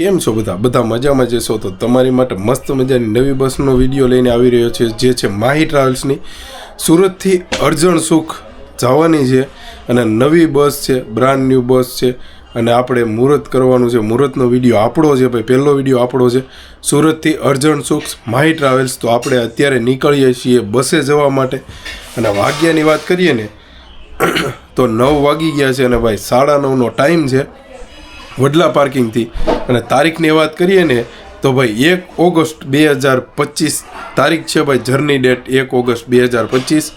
કેમ છો બધા મજામાં જશો તો તમારી માટે મસ્ત મજાની નવી બસનો વિડીયો લઈને આવી રહ્યો છે જે છે માહી ટ્રાવેલ્સની સુરતથી અર્જણ સુખ જવાની છે અને નવી બસ છે, બ્રાન્ડ ન્યૂ બસ છે અને આપણે મુહૂર્ત કરવાનું છે. મુહૂર્તનો વિડીયો આપણો છે ભાઈ, પહેલો વિડીયો આપણો છે સુરતથી અર્જણ સુખ માહી ટ્રાવેલ્સ. તો આપણે અત્યારે નીકળીએ છીએ બસે જવા માટે અને વાગ્યાની વાત કરીએ ને તો 9 વાગી ગયા છે અને ભાઈ 9:30નો ટાઈમ છે વડલા પાર્કિંગથી. અને તારીખની વાત કરીએ ને તો ભાઈ 1 ઓગસ્ટ 2025 તારીખ છે ભાઈ. જર્ની ડેટ 1 ઓગસ્ટ 2025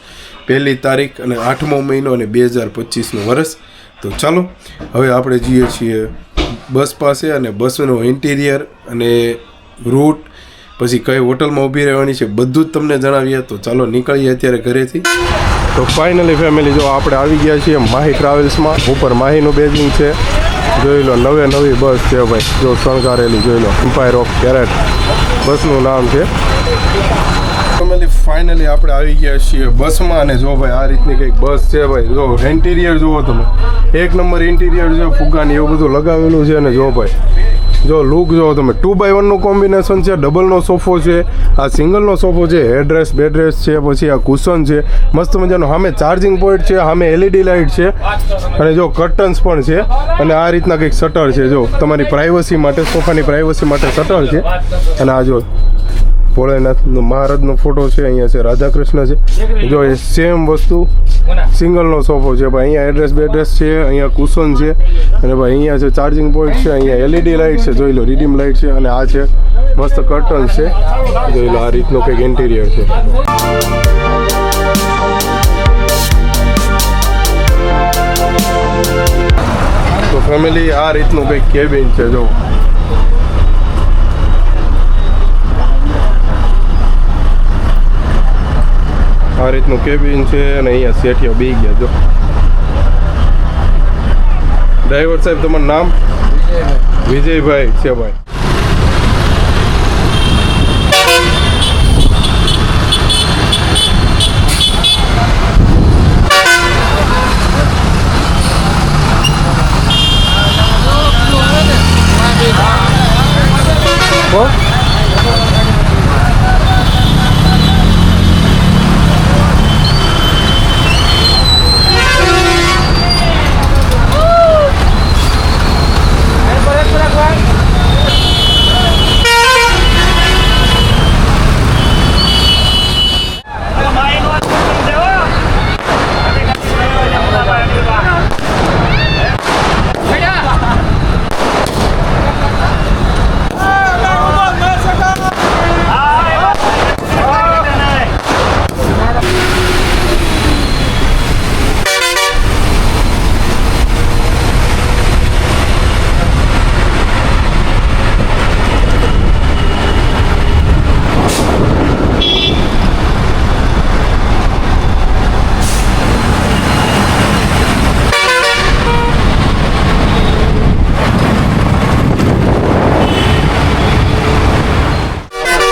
પહેલી તારીખ અને 8મો મહિનો અને 2025નું વર્ષ. તો ચાલો હવે આપણે જઈએ છીએ બસ પાસે અને બસનો ઇન્ટિરિયર અને રૂટ, પછી કઈ હોટલમાં ઊભી રહેવાની છે બધું જ તમને જણાવીએ. તો ચાલો નીકળીએ અત્યારે ઘરેથી. તો ફાઇનલી ફેમિલી જો આપણે આવી ગયા છીએ માહી ટ્રાવેલ્સમાં. ઉપર માહીનું બેજિંગ છે, જોઈ લો. નવી બસ છે ભાઈ, જો શણગારેલી જોઈ લો. એમ્પાયર ઓફ કેરેટ બસનું નામ છે. ફાઇનલી આપણે આવી ગયા છીએ બસમાં અને જો ભાઈ આ રીતની કંઈક બસ છે ભાઈ. જો ઇન્ટિરિયર જુઓ તમે, 1 નંબર ઇન્ટિરિયર છે, ફુગ્ગાની એવું બધું લગાવેલું છે. અને જો ભાઈ જો લુક જો તમે, 2x1નું કોમ્બિનેશન છે, ડબલનો સોફો છે, આ સિંગલનો સોફો છે, હેડરેસ બેડરેસ છે, પછી આ કુશન છે મસ્ત મજાનો. સામે ચાર્જિંગ પોઈન્ટ છે, સામે LED લાઇટ છે અને જો કર્ટન્સ પણ છે. અને આ રીતના કંઈક શટર છે, જો તમારી પ્રાઇવસી માટે, સોફાની પ્રાઇવસી માટે શટર છે. અને આ જો ભોળેનાથનો મહારાજનો ફોટો છે, અહીંયા છે રાધા કૃષ્ણ છે. જો એ સેમ વસ્તુ સિંગલનો સોફો છે ભાઈ. અહીંયા એડ્રેસ બેડ્રેસ છે, અહીંયા કુશન છે અને ભાઈ અહીંયા છે ચાર્જિંગ પોઈન્ટ છે, અહીંયા LED લાઇટ છે જોઈ લો, રીડીમ લાઇટ છે. અને આ છે મસ્ત કર્ટન છે, જોઈ લો. આ રીતનું કંઈક ઇન્ટિરિયર છે. તો ફેમિલી આ રીતનું કંઈક કેબિન છે જો. આ રીતનું કેબિન છે અને અહીંયા શેઠિયા બે ગયા જો. ડ્રાઈવર સાહેબ તમારું નામ? વિજયભાઈ છે ભાઈ.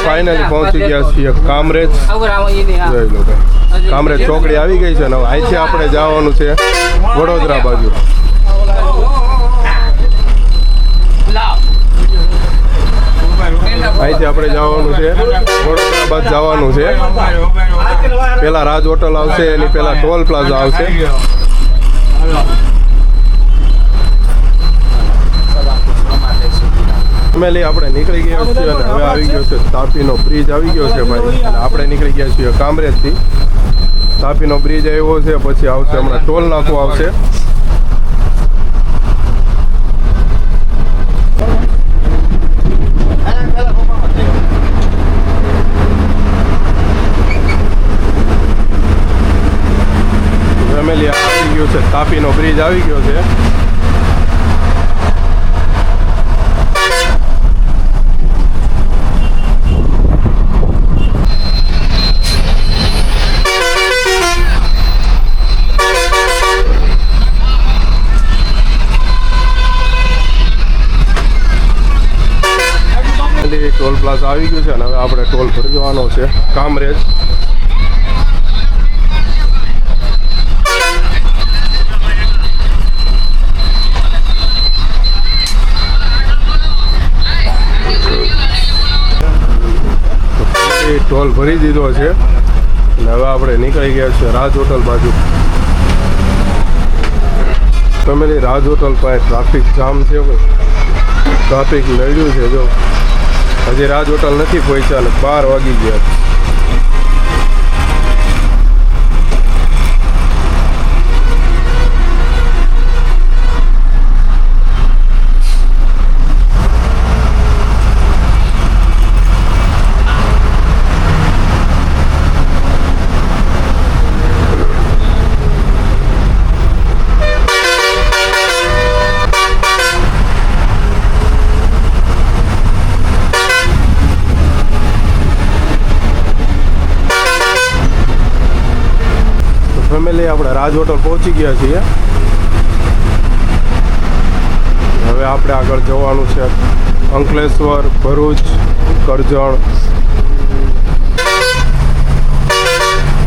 ફાઇનલી પહોંચી ગયા છીએ કામરેજ. જોઈ લો ભાઈ, કામરેજ ચોકડી આવી ગઈ છે ને હવે અહીંથી આપણે જવાનું છે વડોદરા બાજુ. અહીંથી આપણે જવાનું છે વડોદરા બાદ જવાનું છે. પેલા રાજ હોટલ આવશે, એની પેલા ટોલ પ્લાઝા આવશે. ફેમિલી આપણે નીકળી ગયા છીએ અને હવે આવી ગયો છે તાપીનો બ્રિજ આવી ગયો છે ભાઈ. અને આપણે નીકળી ગયા છીએ કામરેજથી. તાપીનો બ્રિજ આવ્યો છે, પછી આવશે હમણાં ટોલ નાકું આવશે. ફેમિલી આવી ગયો છે તાપીનો બ્રિજ આવી ગયો છે. ટોલ પ્લાઝા આવી ગયું છે અને હવે આપણે ટોલ ભરવાનો છે કામરેજ. ટોલ ભરી દીધો છે અને હવે આપણે નીકળી ગયા છીએ રાજ હોટલ બાજુ. ફેમિલી રાજ હોટલ પાસે ટ્રાફિક જામ છે, ટ્રાફિક નડ્યું છે. જો હજી રાજ હોટલ નથી પહોંચ્યા અને 12 વાગી ગયા. ફેમિલી આપણે રાજ હોટલ પહોંચી ગયા છીએ. હવે આપણે આગળ જવાનું છે અંકલેશ્વર, ભરૂચ, કરજણ.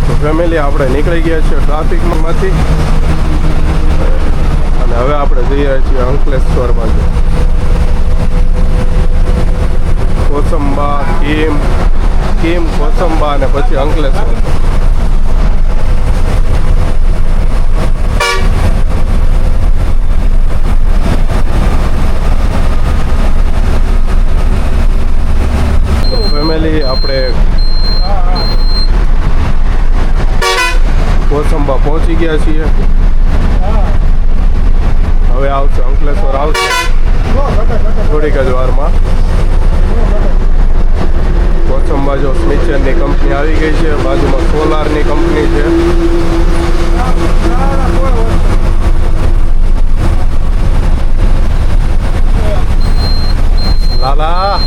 તો ફેમિલી આપણે નીકળી ગયા છીએ ટ્રાફિકમાંથી અને હવે આપણે જઈ રહ્યા છીએ અંકલેશ્વર બાજુ. કોસંબા, કીમ, કોસંબા અને પછી અંકલેશ્વર. ફેમિલી આપણે કોસંબા પહોંચી ગયા છીએ. હવે આવશે અંકલેશ્વર, આવશે થોડીક જ વારમાં. કોસંબા જો સ્મિચરની કંપની આવી ગઈ છે, બાજુમાં સોલારની કંપની છે. લાલા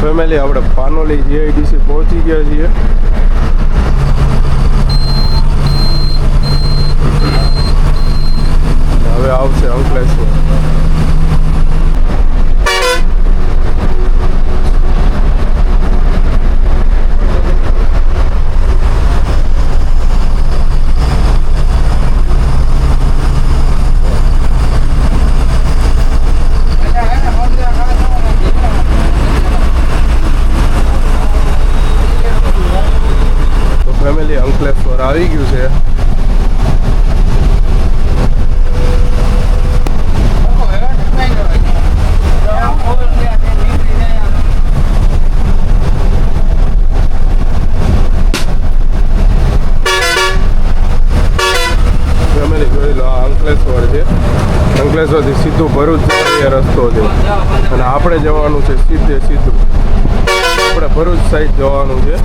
ફેમિલી આપણે પાનોલી જીઆઈડીસી પહોંચી ગયા છીએ. હવે આવશે અંકલેશ્વર. ફેમિલી અંકલેશ્વર આવી ગયું છે. ફેમિલી જોઈ લો, આ અંકલેશ્વર છે. અંકલેશ્વરથી સીધું ભરૂચ જવાનો રસ્તો છે અને આપણે જવાનું છે સીધું આપણે ભરૂચ સાઈડ જવાનું છે.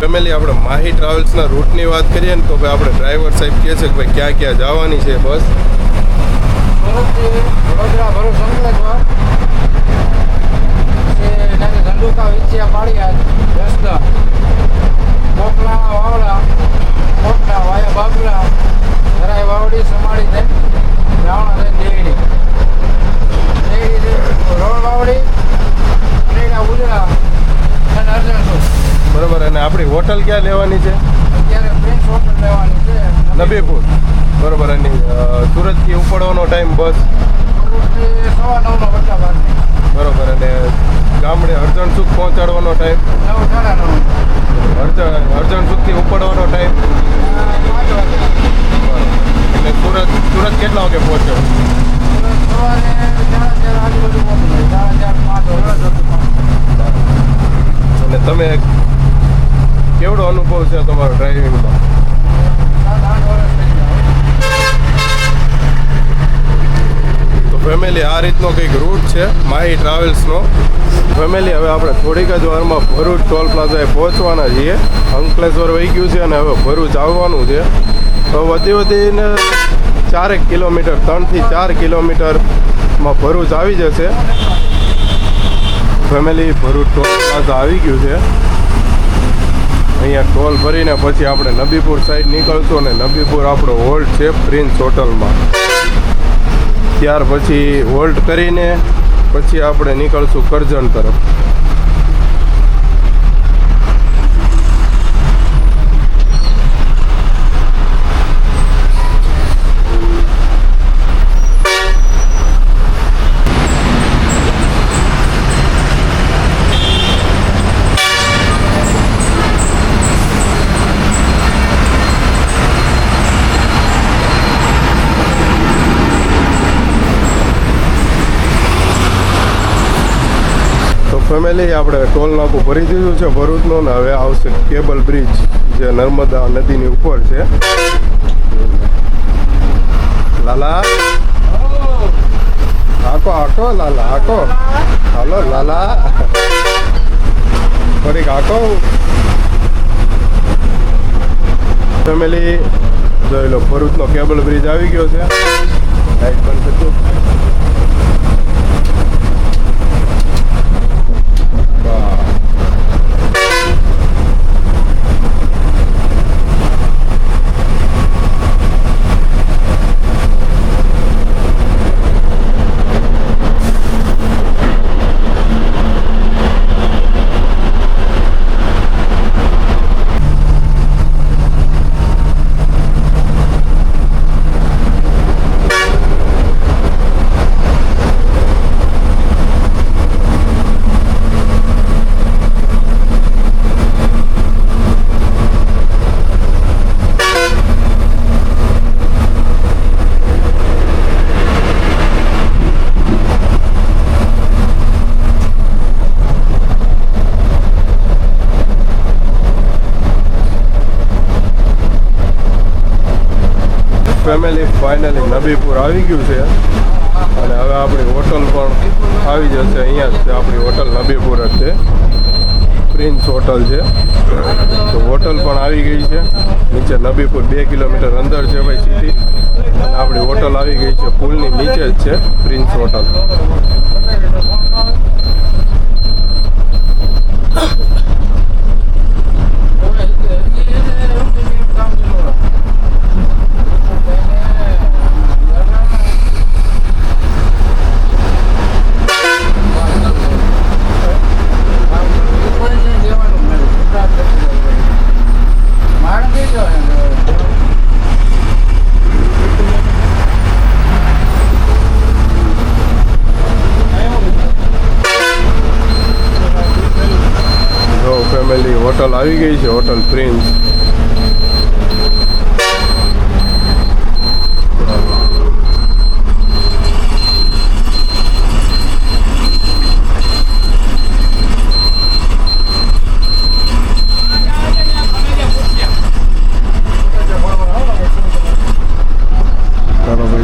ફેમિલી આપણે માહી ટ્રાવેલ્સના રૂટની વાત કરીએ ને તો ભાઈ આપણે ડ્રાઈવર સાહેબ કહે છે કે ભાઈ ક્યાં ક્યાં જવાની છે બસ. વડોદરા, ભરૂચ, અંકલેશ્વર, ધંધુકા, વિછિયા, પાળિયાદ, જસદા, કોકલા, વાવડા, કોટડા, વાયા, બાબરા, ધરાઈ, વાવડી, સમાડી થઈ રાવણા થઈ દેડી રોડ, વાવડી, ઉજળા અને અર્જણ. બરાબર. અને આપણી હોટલ ક્યાં લેવાની છે? અત્યારે પ્રિન્સ હોટલ લેવાની છે નબીપુર. બરાબર. અને સુરતથી ઉપડવાનો ટાઈમ બસ સુરતથી 9:15 બરાબર. અને ગામડે અર્જણસુખ પહોંચાડવાનો ટાઈમ 9:30. અર્જણસુખથી ઉપડવાનો ટાઈમ 5 વાગે. એટલે સુરત કેટલા વાગે પહોંચો? સવારે 4:30 આજુબાજુ પહોંચી જાય. 4:30 અને તમે કેવડો અનુભવ છે તમારો ડ્રાઇવિંગમાં? 7-8 વર્ષ થઈ ગયા. ફેમિલી આ રીતનો કંઈક રૂટ છે માહી ટ્રાવેલ્સનો. ફેમિલી હવે આપણે થોડીક જ વારમાં ભરૂચ ટોલ પ્લાઝાએ પહોંચવાના છીએ. અંકલેશ્વર વહી ગયું છે અને હવે ભરૂચ આવવાનું છે. તો વધીને 4 કિલોમીટર 3 થી 4 કિલોમીટરમાં ભરૂચ આવી જશે. ફેમિલી ભરૂચ ટોલ પ્લાઝા આવી ગયું છે. અહીંયા ટોલ ભરીને પછી આપણે નબીપુર સાઈડ નીકળશું અને નબીપુર આપણો હોલ્ટ છે પ્રિન્સ હોટલમાં. ત્યાર પછી હોલ્ટ કરીને પછી આપણે નીકળશું કરજણ તરફ. ફેમિલી આપણે ટોલ નાકું ભરી દીધું છે ભરૂચનું ને હવે આવશે કેબલ બ્રિજ જે નર્મદા નદીની ઉપર છે. લાલા આકો આકો લાલા આકો હાલો લાલા થોડીક આકો. ફેમિલી જોઈ લો ભરૂચનો કેબલ બ્રિજ આવી ગયો છે. લાઈટ બંધ કરજો. ફેમિલી ફાઇનલી નબીપુર આવી ગયું છે અને હવે આપણી હોટલ પણ આવી જશે. અહીંયા જ છે આપણી હોટલ, નબીપુર જ છે, પ્રિન્સ હોટલ છે. તો હોટલ પણ આવી ગઈ છે. નીચે નબીપુર 2 કિલોમીટર અંદર છે ભાઈ સિટી અને આપણી હોટલ આવી ગઈ છે પુલની નીચે જ છે પ્રિન્સ હોટલ. હોટલ આવી ગઈ છે, હોટલ પ્રિન્સ.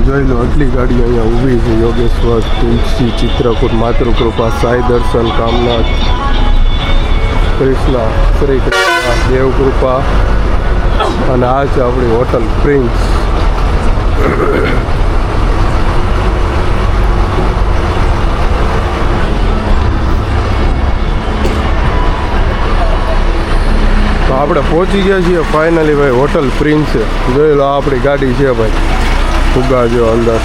જોઈ લો આટલી ગાડીઓ અહીંયા ઊભી છે. યોગેશ્વર, તુલસી, ચિત્રકૂટ, માતૃકૃપા, સાઈ દર્શન, કામનાથ, કૃષ્ણ, શ્રી કૃષ્ણ, દેવકૃપા અને આ છે આપણી હોટલ પ્રિન્સ. તો આપણે પહોંચી ગયા છીએ ફાઇનલી ભાઈ હોટલ પ્રિન્સ છે. જોઈ લો આપણી ગાડી છે ભાઈ, ફુગ્ગા જો અંદર.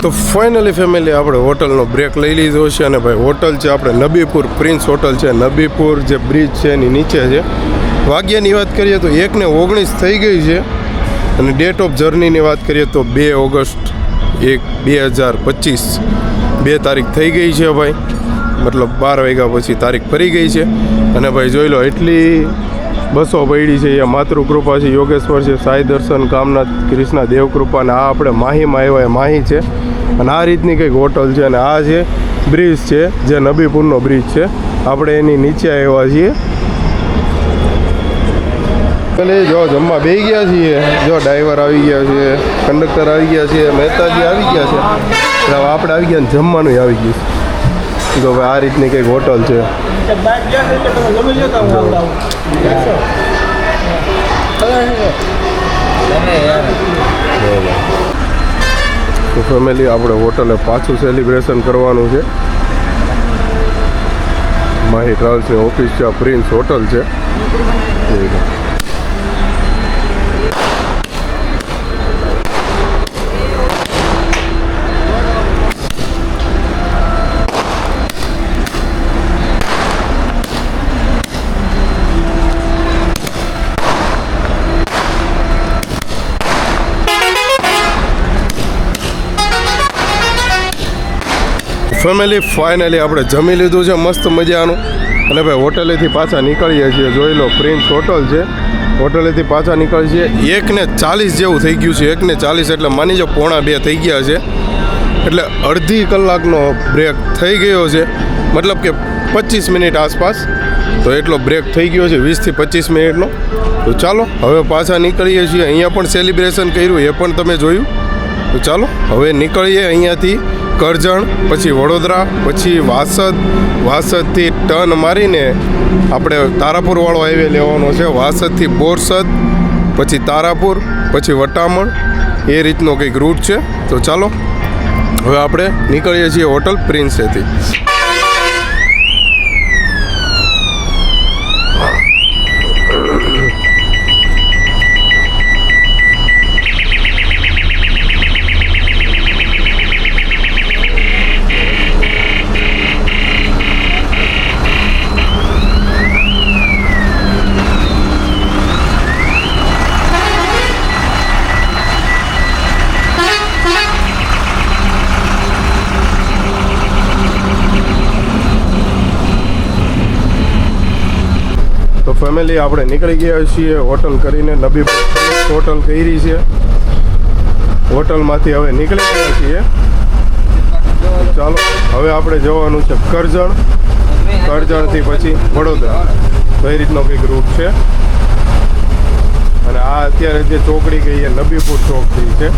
તો ફાઇનલી ફેમિલી આપણે હોટલનો બ્રેક લઈ લીધો છે અને ભાઈ હોટલ છે આપણે નબીપુર પ્રિન્સ હોટલ છે. નબીપુર જે બ્રિજ છે એની નીચે છે. વાગ્યાની વાત કરીએ તો 1:19 થઈ ગઈ છે અને ડેટ ઓફ જર્નીની વાત કરીએ તો 2 ઓગસ્ટ 2025 2 તારીખ થઈ ગઈ છે ભાઈ. મતલબ 12 વાગ્યા પછી તારીખ ફરી ગઈ છે અને ભાઈ જોઈ લો એટલી બસો પડી છે. અહીંયા માતૃકૃપા છે, યોગેશ્વર છે, સાઈ દર્શન, કામનાથ, કૃષ્ણ, દેવકૃપા અને આ આપણે માહીમાં આવ્યા એ માહી છે અને આ રીતની કંઈક હોટલ છે અને આ છે બ્રિજ છે જે નબીપુરનો બ્રિજ છે. આપણે એની નીચે આવ્યા છીએ. એટલે જો જમવા બેસી ગયા છીએ. જો ડ્રાઈવર આવી ગયા છે, કંડક્ટર આવી ગયા છે, મહેતાજી આવી ગયા છે. એટલે હવે આપણે આવી ગયા ને જમવાનું આવી ગયું છે. તો ભાઈ આ રીતની કંઈક હોટલ છે. તો ફેમિલી આપણે હોટલે પાછું સેલિબ્રેશન કરવાનું છે. માહી ટ્રાવેલ્સની ઓફિસ છે, આ પ્રિન્સ હોટલ છે. ફેમિલી ફાઇનલી આપણે જમી લીધું છે મસ્ત મજાનું. અને ભાઈ હોટલેથી પાછા નીકળીએ છીએ. જોઈ લો પ્રિન્સ હોટલ છે. હોટલેથી પાછા નીકળીએ છીએ. 1:40 જેવું થઈ ગયું છે. 1:40 એટલે માની જાઓ 1:45 થઈ ગયા છે. એટલે અડધી કલાકનો બ્રેક થઈ ગયો છે. મતલબ કે 25 મિનિટ આસપાસ તો એટલો બ્રેક થઈ ગયો છે, 20 થી 25 મિનિટનો. તો ચાલો હવે પાછા નીકળીએ છીએ. અહીંયા પણ સેલિબ્રેશન કર્યું એ પણ તમે જોયું. તો ચાલો હવે નીકળીએ અહીંયાથી કરજણ, પછી વડોદરા, પછી વાસદ. વાસદથી ટર્ન મારીને આપણે તારાપુરવાળો હાઈવે લેવાનો છે. વાસદથી બોરસદ, પછી તારાપુર, પછી વટામણ, એ રીતનો કંઈક રૂટ છે. તો ચાલો હવે આપણે નીકળીએ છીએ હોટલ પ્રિન્સેથી. ફેમિલી આપણે નીકળી ગયા છીએ હોટલ કરીને. નબી હોટલ કરી છે. હોટલમાંથી હવે નીકળી ગયા છીએ. ચાલો હવે આપણે જવાનું છે કરજણ. કરજણથી પછી વડોદરા. કઈ રીતનો કંઈક રૂટ છે. અને આ અત્યારે જે ચોકડી ગઈ એ નબીપુર ચોક થઈ છે.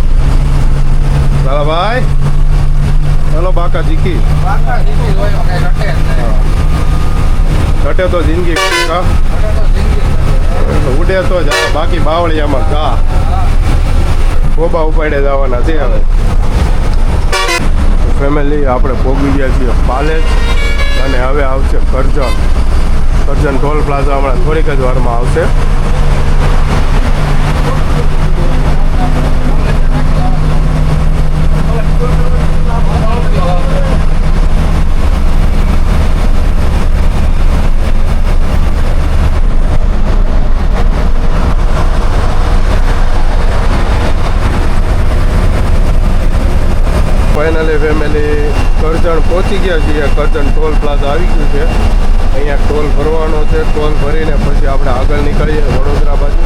લાલાભાઈ હલો બાકા જીકી ઘટે તો જિંદગી ઉડે તો જ બાકી બાવળિયામાં ઘા ગોબા ઉપાડે જવાના છે. હવે ફેમિલી આપણે પહોંચી ગયા છીએ પાલેજ. અને હવે આવશે કરજણ. કરજણ ટોલ પ્લાઝા હમણાં થોડીક જ વારમાં આવશે. ફાઇનલી ફેમિલી કરજણ પહોંચી ગયા છીએ. કરજણ ટોલ પ્લાઝા આવી ગયું છે. અહીંયા ટોલ ભરવાનો છે. ટોલ ભરીને પછી આપણે આગળ નીકળીએ વડોદરા બાજુ.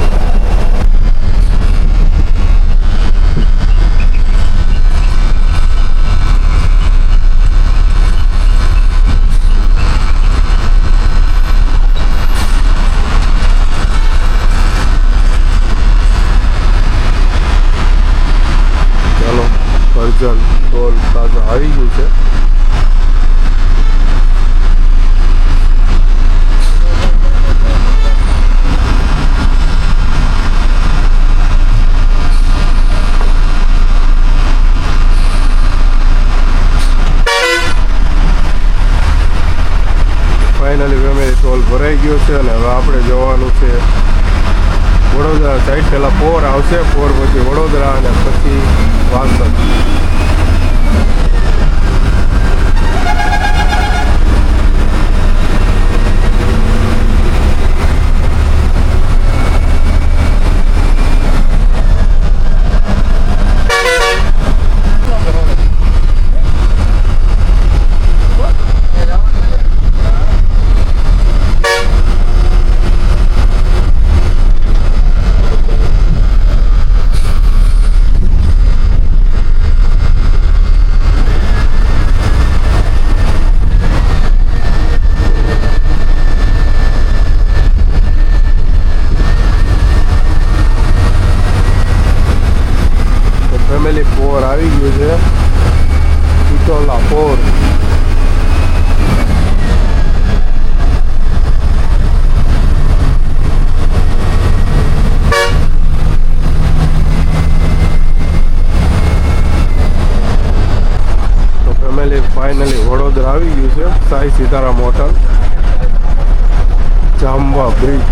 કરજણ ટોલ પ્લાઝા આવી ગયું છે. ફાઇનલી ફેમિલી ટોલ ભરાઈ ગયો છે. અને હવે આપણે જવાનું છે વડોદરા સાઈડ. પહેલાં પોર આવશે, પોર પછી વડોદરા અને પછી વાસદ. આવી ગયું છે Sai Sitaram hotel, Jamba bridge.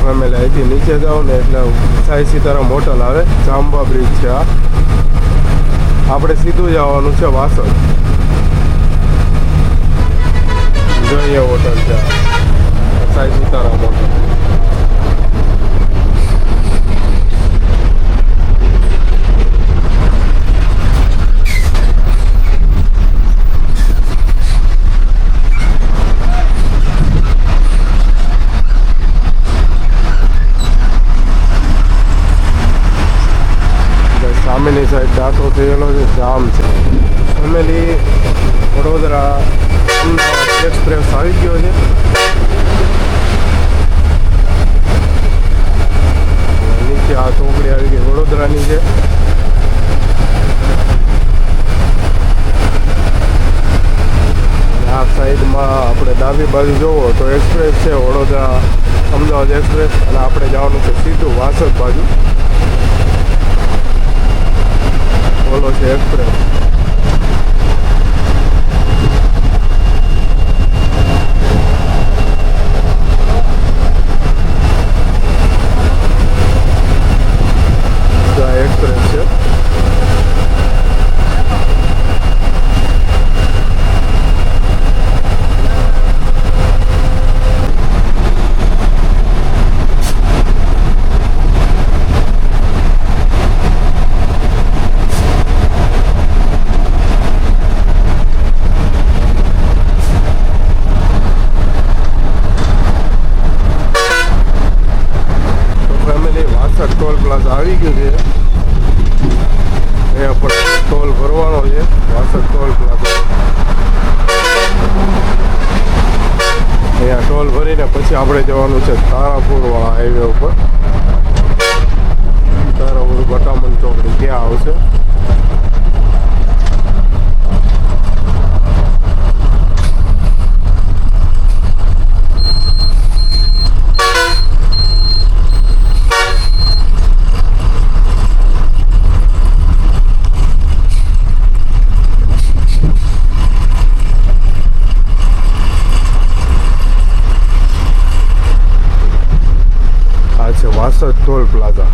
Family અહીંથી નીચે જાઓ ને એટલે સાઈ સીતારામ હોટલ આવે, જાંબા બ્રિજ છે આ. આપણે સીધું જવાનું છે વાસદ. જોઈએ હોટલ છે આ, સાઈ સીતારામ હોટલ. સામેની સાઈડ દાખલો થયેલો છે, જામ છે. ફેમિલી વડોદરા અમદાવાદ એક્સપ્રેસ આવી ગયો છે. નીચે આ ચોકડી આવી ગઈ વડોદરાની છે. આ સાઈડમાં આપણે ડાબી બાજુ જોવો તો એક્સપ્રેસ છે, વડોદરા અમદાવાદ એક્સપ્રેસ. અને આપણે જવાનું છે સીધું વાસદ બાજુ. બોલો છે એક્સપ્રેસ. એક્સપ્રેસ છે. ટોલ પ્લાઝા આવી ગયું છે. અહીંયા પણ ટોલ ભરવાનો છે, વાસદ ટોલ પ્લાઝા. અહીંયા ટોલ ભરીને પછી આપણે જવાનું છે તારાપુર વાળા હાઈવે ઉપર. તારાપુર બટામણ ચોકડી ત્યાં આવશે. Vasad toll plaza.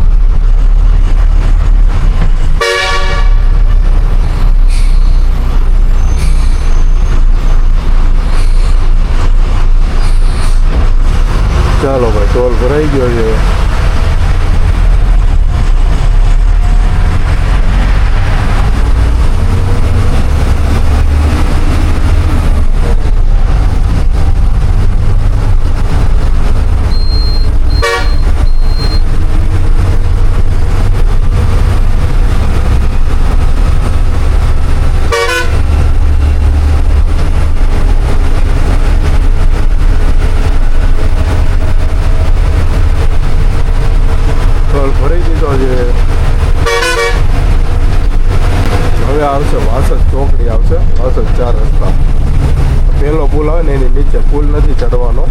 ચાલો ભાઈ, ટોલ ભરાઈ ગયો છે. હવે આવશે વાસદ ચોકડી આવશે, વાસદ 4 રસ્તા. પેલો પુલ આવે ને એની નીચે, પુલ નથી ચડવાનો.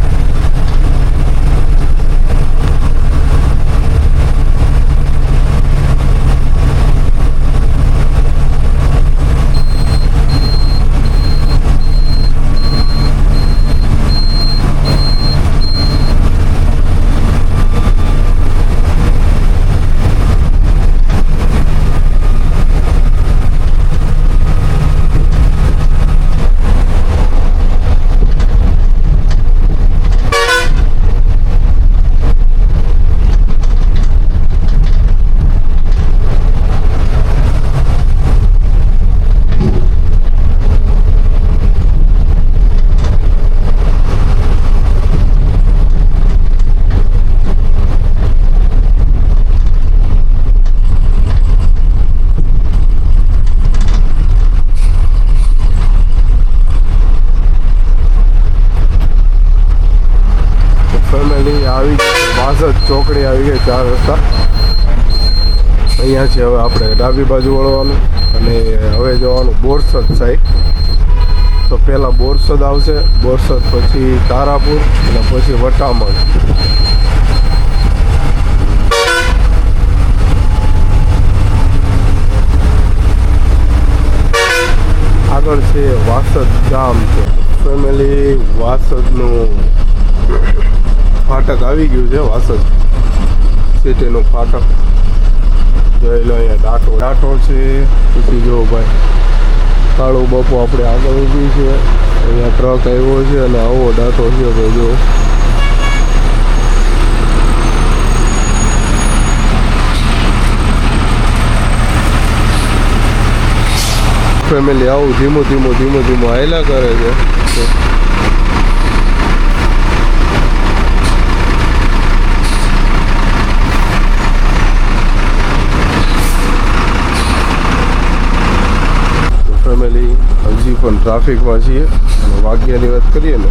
ફેમિલી આવી ગઈ વાસદ ચોકડી આવી ગઈ 4 રસ્તા અહીંયા છે હવે આપણે ડાબી બાજુ વળવાનું અને હવે જવાનું બોરસદ સાઈડ તો પહેલાં બોરસદ આવશે બોરસદ પછી તારાપુર અને પછી વટામણ આગળ છે વાસદ ગામ છે ફેમિલી વાસદનું ફાટક આવી ગયું છે વાસદ સિટીનું ફાટક જોઈ લો અહીંયા ડાટો છે પછી જો ભાઈ કાળો બાપુ આપણે આગળ ઊભી છે અહીંયા ટ્રક આવ્યો છે અને આવો ડાટો છે ભાઈ જો ફેમિલી આવું ધીમું હાયલા કરે છે ફેમિલી હજી પણ ટ્રાફિકમાં છીએ અને વાગ્યાની વાત કરીએ ને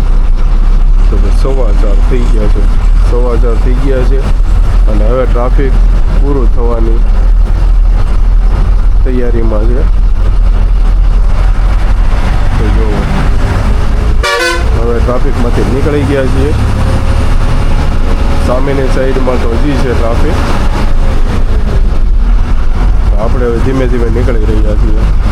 તો 4:15 થઈ ગયા છે 4:15 થઈ ગયા છે અને હવે ટ્રાફિક પૂરું થવાની તૈયારીમાં છે તો જો હવે ટ્રાફિકમાંથી નીકળી ગયા છીએ સામેની સાઈડમાં તો હજી છે ટ્રાફિક આપણે હવે ધીમે નીકળી રહ્યા છીએ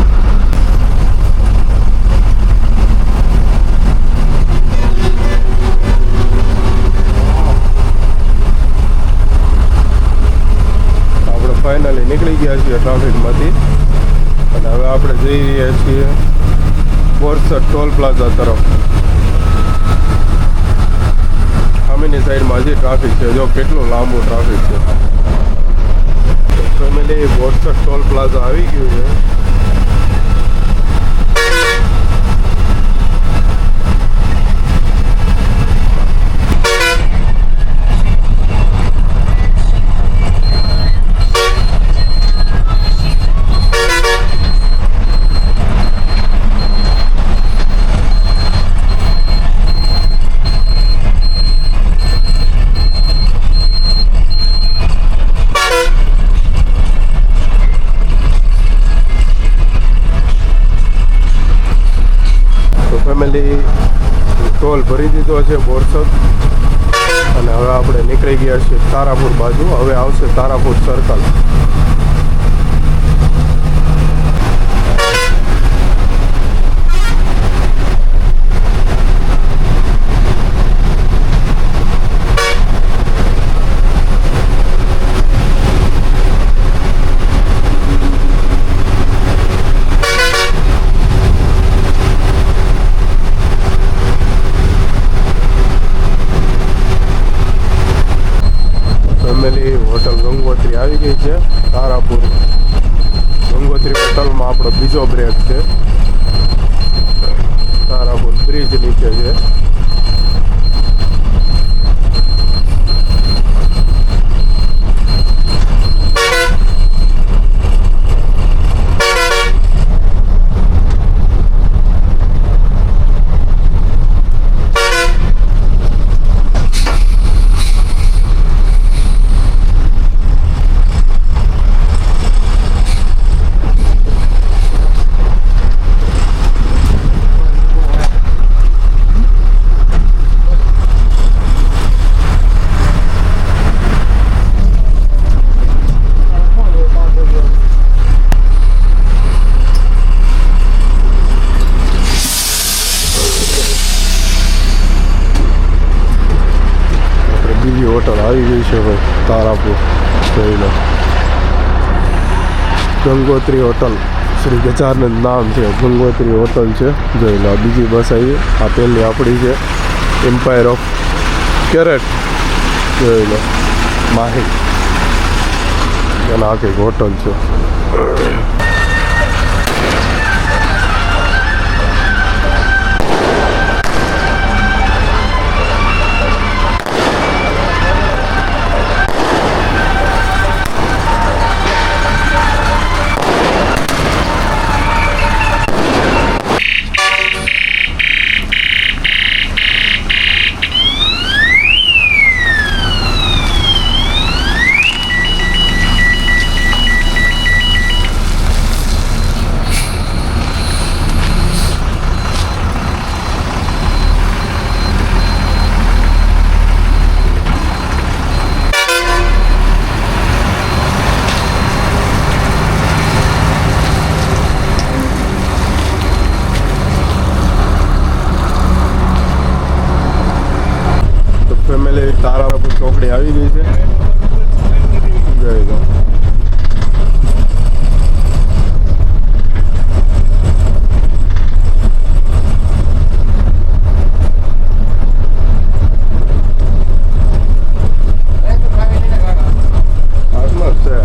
ફાઇનલી નીકળી ગયા છીએ ટ્રાફિકમાંથી અને હવે આપણે જઈ રહ્યા છીએ બોરસદ ટોલ પ્લાઝા તરફ સામેની સાઈડમાં હજી ટ્રાફિક છે જો કેટલું લાંબુ ટ્રાફિક છે ફેમિલી બોરસદ ટોલ પ્લાઝા આવી ગયું છે ફેમિલી ટોલ ભરી દીધો છે બોરસદ અને હવે આપણે નીકળી ગયા છીએ તારાપુર બાજુ હવે આવશે તારાપુર સર્કલ હોટલ ગંગોત્રી આવી ગઈ છે તારાપુર ગંગોત્રી હોટલમાં આપણો બીજો બ્રેક છે તારાપુર બ્રિજ નીચે છે હોટલ આવી ગઈ છે ભાઈ તારાપુર જોઈ લો ગંગોત્રી હોટલ શ્રી ગજાનંદ નામ છે ગંગોત્રી હોટલ છે જોઈ લો બીજી બસ આવી આ પહેલી આપણી છે એમ્પાયર ઓફ કેરેટ જોઈ લો માહી એના આ કંઈક હોટલ છે ચોકડી આવી ગઈ છે. જોઈ લો. આટલો જ છે.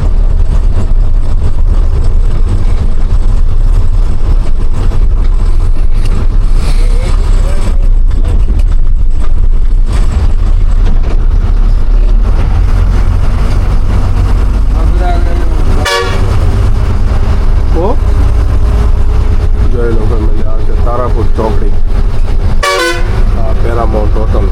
જોઈ લો ફેમિલી, આ છે તારાપુર ચોકડી. આ પેરામાઉન્ટ હોટલ.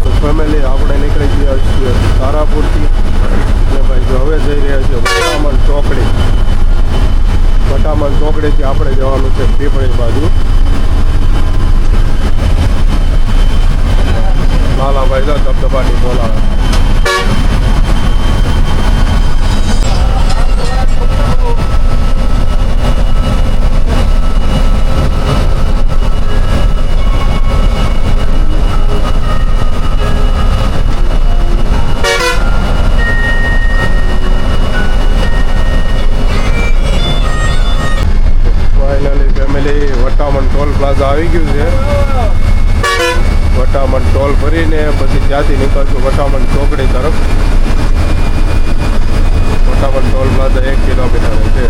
તો ફેમિલી આપણે નીકળી ગયા છીએ તારાપુરથી અને ભાઈ જો હવે જઈ રહ્યા છીએ વટામણ ચોકડી. વટામણ ચોકડીથી આપણે જવાનું છે પીપળી બાજુ. લાલાભાઈ તો ધબધબાની બોલાવે. Finally family Vataman toll plaza આવી ગયું છે. વટામણ ટોલ ભરીને પછી ત્યાંથી નીકળશું વટામણ ચોકડી તરફ. વટામણ ટોલ પ્લાઝા 1 કિલોમીટર છે.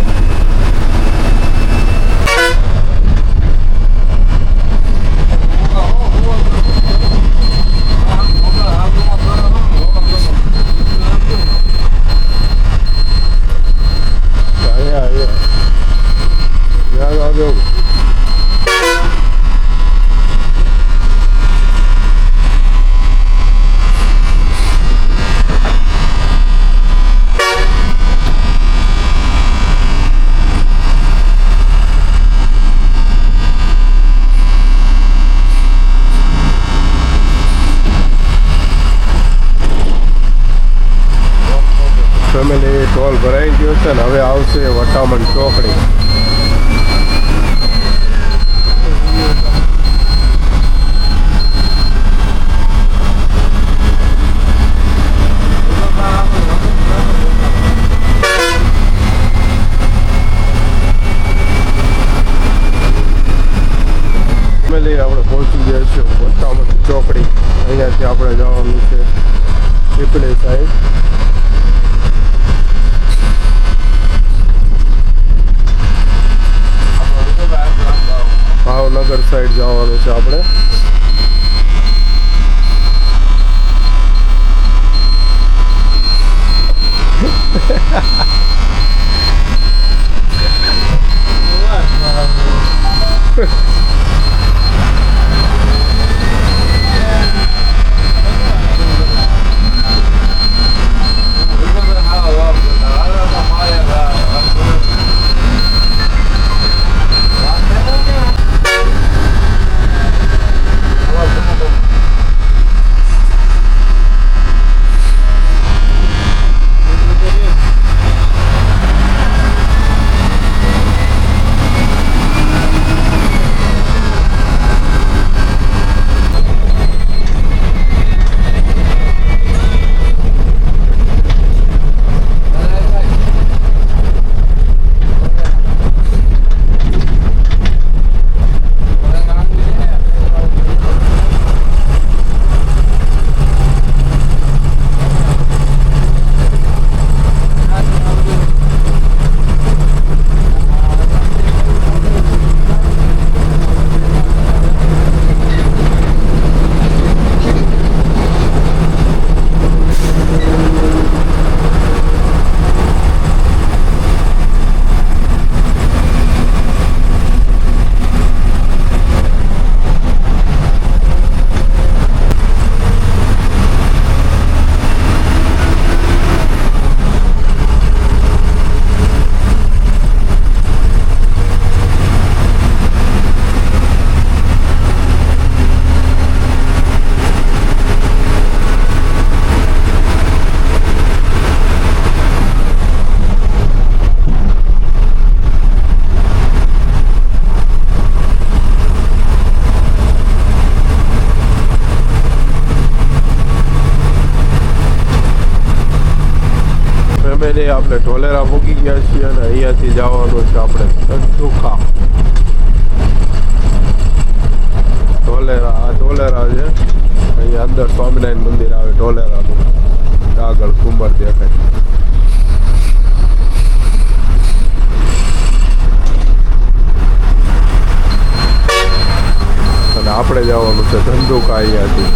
ફેમિલી ટોલ ભરાઈ ગયો છે ને હવે આવશે વટામણ ચોકડી. ફેમિલી આપણે પહોંચી ગયા છીએ વટામણ ચોકડી. અહીંયાથી આપણે જવાનું છે પીપળી સાઈડ. ભાવનગર સાઈડ જવાનું છે આપણે. આપણે ઢોલેરા મૂકી ગયા છીએ અને અહીંયાથી જવાનું છે આપણે ધંધુકા. ઢોલેરા આ ઢોલેરા છે. અહીંયા અંદર સ્વામિનારાયણ મંદિર આવે ઢોલેરાનું. આગળ કુંભર દેખાય. અને આપણે જવાનું છે ધંધુકા અહીંયાથી.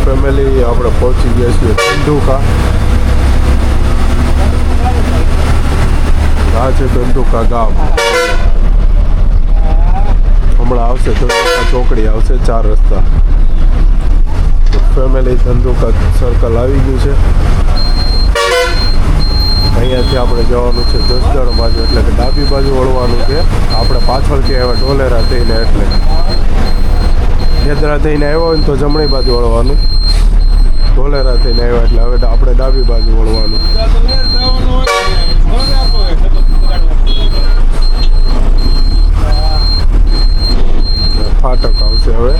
ફેમિલી આપણે પહોંચી ગયા છીએ ધંધુકા. આ છે ધંધુકા ગામ. હમણાં આવશે ધંધુકા ચોકડી આવશે 4 રસ્તા. ફેમિલી ધંધુકા સર્કલ આવી ગયું છે. અહીંયાથી આપણે જવાનું છે જસદણ બાજુ એટલે કે ડાબી બાજુ વળવાનું છે. આપણે પાછળથી આવ્યા ઢોલેરા થઈને એટલે ખેદરા થઈને આવ્યા હોય ને તો જમણી બાજુ વળવાનું. ઢોલેરા થઈને આવ્યા એટલે હવે આપણે ડાબી બાજુ વળવાનું. ફાટક આવશે હવે.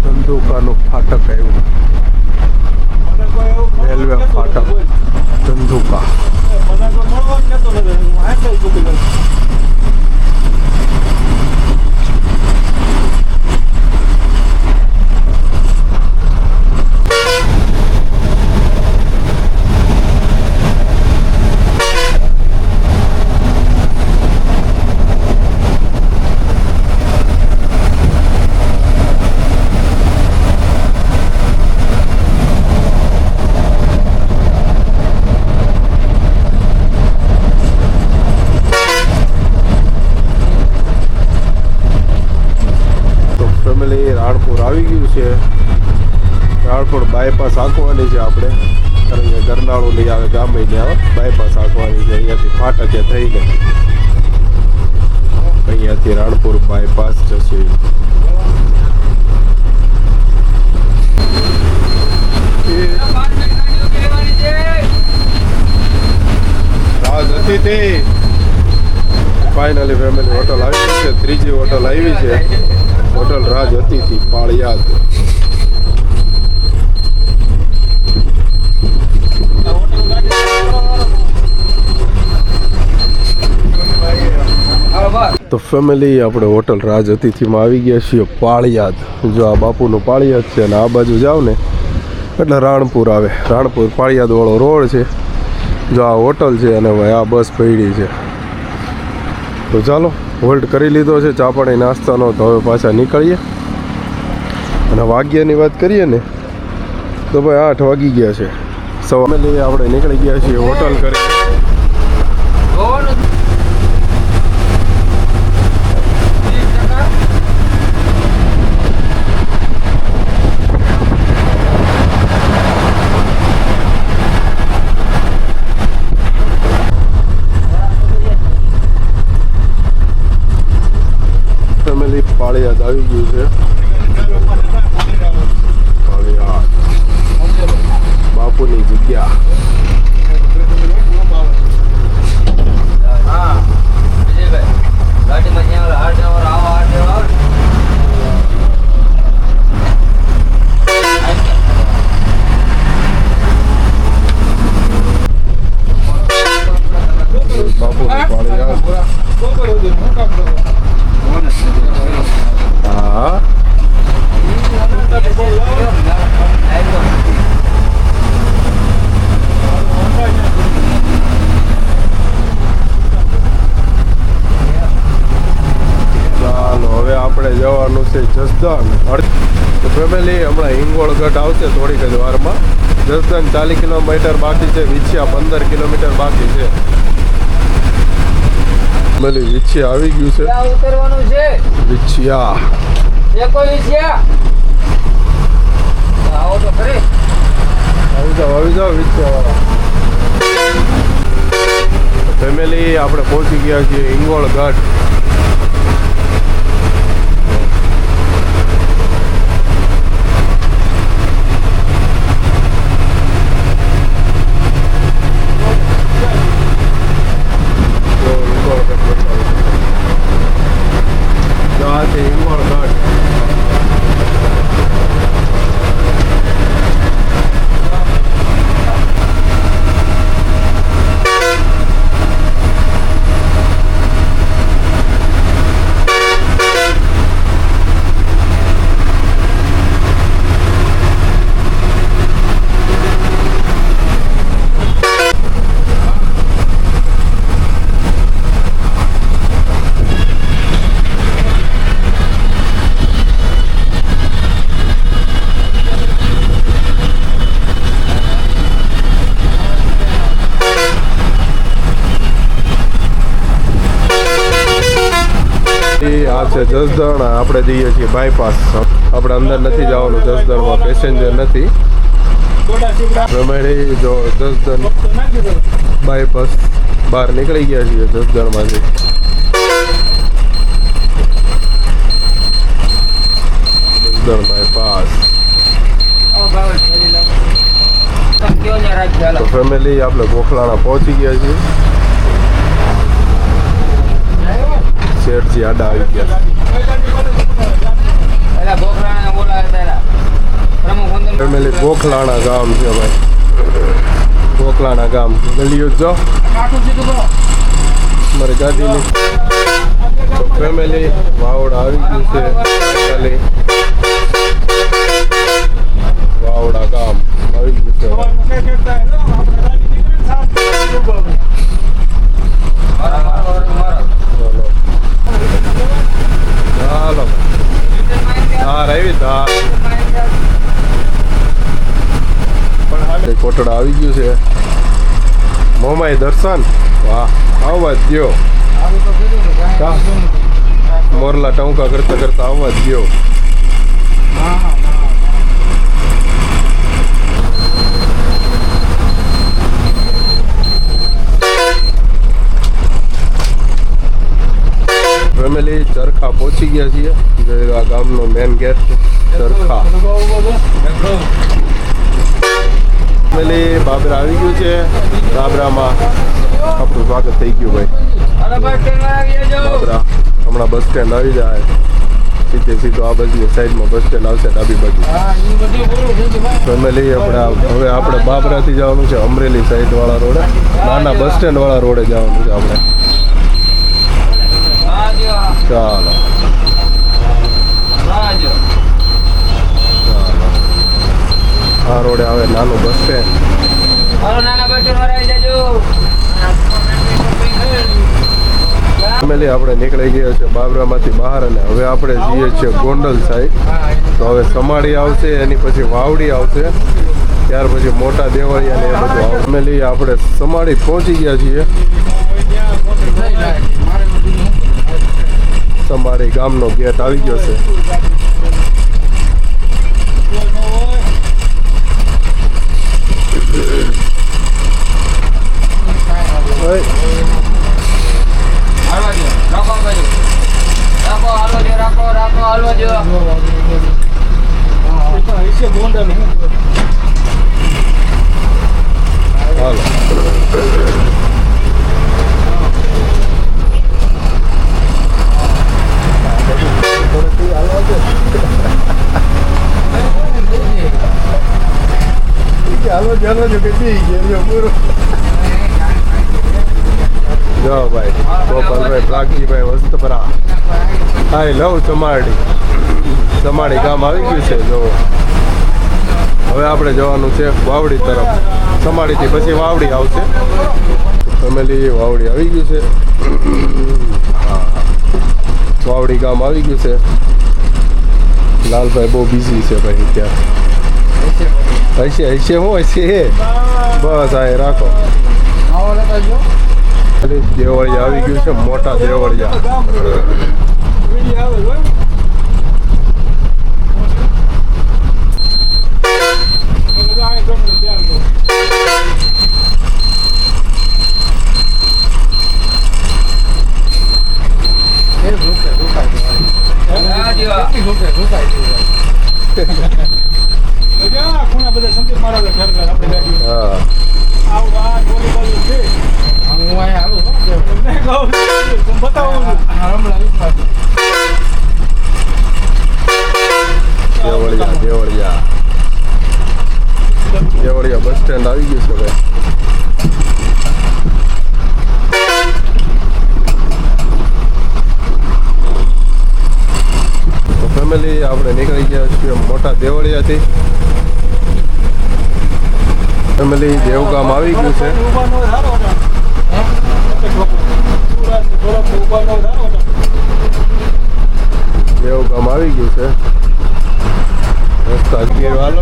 ધંધુકાનું ફાટક આવ્યું. રેલવે ફાટક ધંધુકા. રાણપુર આવી ગયું છે. રાણપુર બાયપાસ આંકવાની છે આપણે. કારણ કે ગરનાળું નહીં આવે ગામે નહીં આવે. બાયપાસ આંકવાની છે અહીંયાથી ફાટકે થઈને. અહીંયાથી રાણપુર બાયપાસ જશે. ફાઇનલી ફેમિલી હોટલ આવી છે. ત્રીજી હોટલ આવી છે. હોટલ રાજ અતિથિ પાળિયાદ. તો ફેમિલી આપણે હોટલ રાજ અતિથિમાં આવી ગયા છીએ પાળિયાદ. જો આ બાપુનું પાળિયાદ છે અને આ બાજુ જાવ ને એટલે રાણપુર આવે. રાણપુર પાળિયાદ વાળો રોડ છે. જો આ હોટલ છે અને આ બસ પડી છે. તો ચાલો હોલ્ડ કરી લીધો છે ચા પાણી નાસ્તાનો. તો હવે પાછા નીકળીએ. અને વાગ્યાની વાત કરીએ ને તો ભાઈ 8 વાગી ગયા છે. સવારે આપણે નીકળી ગયા છીએ હોટલ કરી. પાળિયાદ આવી ગયું છે. પાળિયાદ બાપુની જગ્યા. બાપુની પાળિયાદ આપણે જવાનું છે જસદણ. તો ફેમિલી હમણાં હિંગોળગઢ આવશે થોડીક જ વારમાં. જસદણ 40 કિલોમીટર બાકી છે, વિછિયા 15 કિલોમીટર બાકી છે. ફેમિલી વિછિયા આવી ગયું છે. ક્યાં ઉતરવાનું છે? વિછિયા એકો વિછિયા આવો તો ખરી. આવી જાઓ વિછિયા. ફેમિલી આપણે પહોંચી ગયા છીએ હિંગોળગઢ. આ છે જસદણ. આપણે જઈએ છીએ બાયપાસ. આપણે અંદર નથી જવાનું, જસદણમાં પેસેન્જર નથી. રમેડી જો જસદણ બાયપાસ બહાર નીકળી ગયા છીએ જસદણમાંથી. જસદણ બાયપાસ. તો ફેમિલી આપણે ગોખલાણા પહોંચી ગયા છીએ. શેઠજી આડા આવી ગયા. ફેમિલી ગોખલાણા ગામ છે ભાઈ. ગોખલાણા ગામ ગલીઓ જો મારી ગાડીની. તો ફેમિલી વાવડા આવી ગયું છે. ફેમિલી વાવડા ગામ આવી ગયું છે. ચાલો હા રહી હા કોટડા આવી ગયું છે. મોમાઈ દર્શન વાહ આવવા જ ગયો. મોરલા ટંકા કરતા કરતા આવવા જ ગયો. ફેમિલી ચરખા પહોંચી ગયા છીએ. આ ગામનો મેન ગેટ ચરખા. ફેમિલી બાબરા આવી ગયું છે. બાબરામાં આપણું સ્વાગત થઈ ગયું ભાઈ. બાબરા હમણાં બસ સ્ટેન્ડ આવી જાય. સીધો આ બાજુની સાઈડમાં બસ સ્ટેન્ડ આવશે ડાબી બાજુ. ફેમિલી હવે આપણે બાબરાથી જવાનું છે અમરેલી સાઈડ વાળા રોડે. નાના બસ સ્ટેન્ડ વાળા રોડે જવાનું છે આપણે. ચાલો આ રોડે આવે નાનું બસ સ્ટેન્ડ. ફેમિલી આપણે નીકળી ગયા છે બાબરામાંથી બહાર અને હવે આપણે જઈએ છીએ ગોંડલ સાઈડ. તો હવે સમાડી આવશે, એની પછી વાવડી આવશે, ત્યાર પછી મોટા દેવળિયા ને એ બધું આવશે. ફેમિલી આપણે સમાડી પહોંચી ગયા છીએ. સમાડી ગામનો ગેટ આવી ગયો છે. હાલો જો કેટલી પૂરું જો ભાઈ ગોપાલભાઈ પ્રાગજીભાઈ વસ્તપરા. આઈ લવ સમાડી ગામ આવી ગયું છે. જો હવે આપણે જવાનું છે વાવડી તરફ. સમાડીથી પછી વાવડી આવશે. ફેમિલી વાવડી આવી ગયું છે. વાવડી ગામ આવી ગયું છે. લાલભાઈ બહુ બિઝી છે ભાઈ ત્યાં હશે હશે હું હશે બસ આ રાખો આવો લેતા જો દેવળિયા આવી ગયું છે મોટા દેવળિયા દેવળિયા બસ સ્ટેન્ડ આવી ગયું છે ભાઈ તો ફેમિલી આપણે નીકળી ગયા છીએ મોટા દેવળિયાથી ફેમિલી દેવગામ આવી ગયું છે દેવગામ આવી ગયું છે રસ્તા ગીર વાલો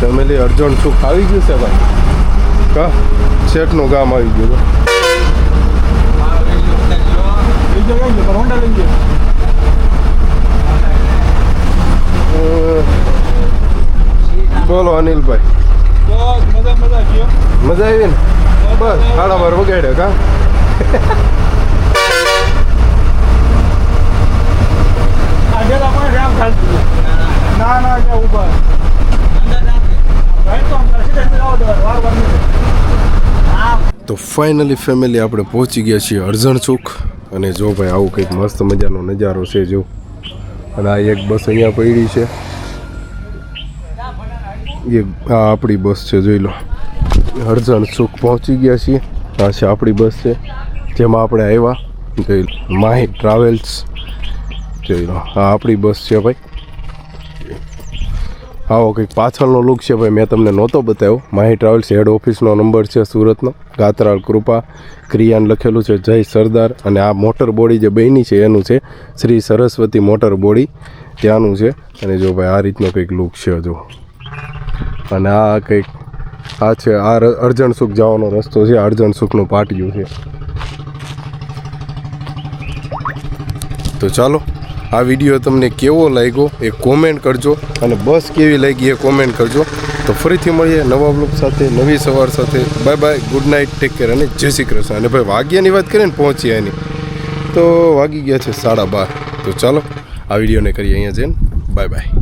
ફેમિલી અર્જણ સુખ આવી ગયું છે ભાઈ કા શેઠનું ગામ આવી ગયું બોલો અનિલભાઈ મજા આવી ને બસ સાડા બાર વગાડ્યો કા તો ફાઇનલી ફેમિલી આપણે પહોંચી ગયા છીએ અર્જણ સુખ અને જો ભાઈ આવું કંઈક મસ્ત મજાનો નજારો છે જો અને આ એક બસ અહીંયા પડી છે આ આપણી બસ છે જોઈ લો અર્જણ સુખ પહોંચી ગયા છીએ આ છે આપણી બસ છે જેમાં આપણે આવ્યા જોઈ લો માહી ટ્રાવેલ્સ જોઈ લો આ આપણી બસ છે ભાઈ આવો કંઈક પાછળનો લુક છે ભાઈ મેં તમને નહોતો બતાવ્યો માહી ટ્રાવેલ્સ હેડ ઓફિસનો નંબર છે સુરતનો ગાત્રાળ કૃપા ક્રિયાન લખેલું છે જય સરદાર અને આ મોટર બોડી જે બની છે એનું છે શ્રી સરસ્વતી મોટર બોડી ત્યાંનું છે અને જો ભાઈ આ રીતનો કંઈક લુક છે જો અને આ કંઈક આ છે આ અર્જણ સુખ જવાનો રસ્તો છે અર્જણ સુખનું પાટિયું છે તો ચાલો આ વિડીયો તમને કેવો લાગ્યો એ કોમેન્ટ કરજો અને બસ કેવી લાગી એ કોમેન્ટ કરજો તો ફરીથી મળીએ નવા બ્લોગ સાથે નવી સવાર સાથે bye bye good night take care અને જય શ્રી કૃષ્ણ અને ભાઈ વાગ્યાની વાત કરીએ ને પહોંચી એની તો વાગી ગયા છે 12:30 તો ચાલો આ વિડીયોને કરીએ અહીંયા જઈને બાય બાય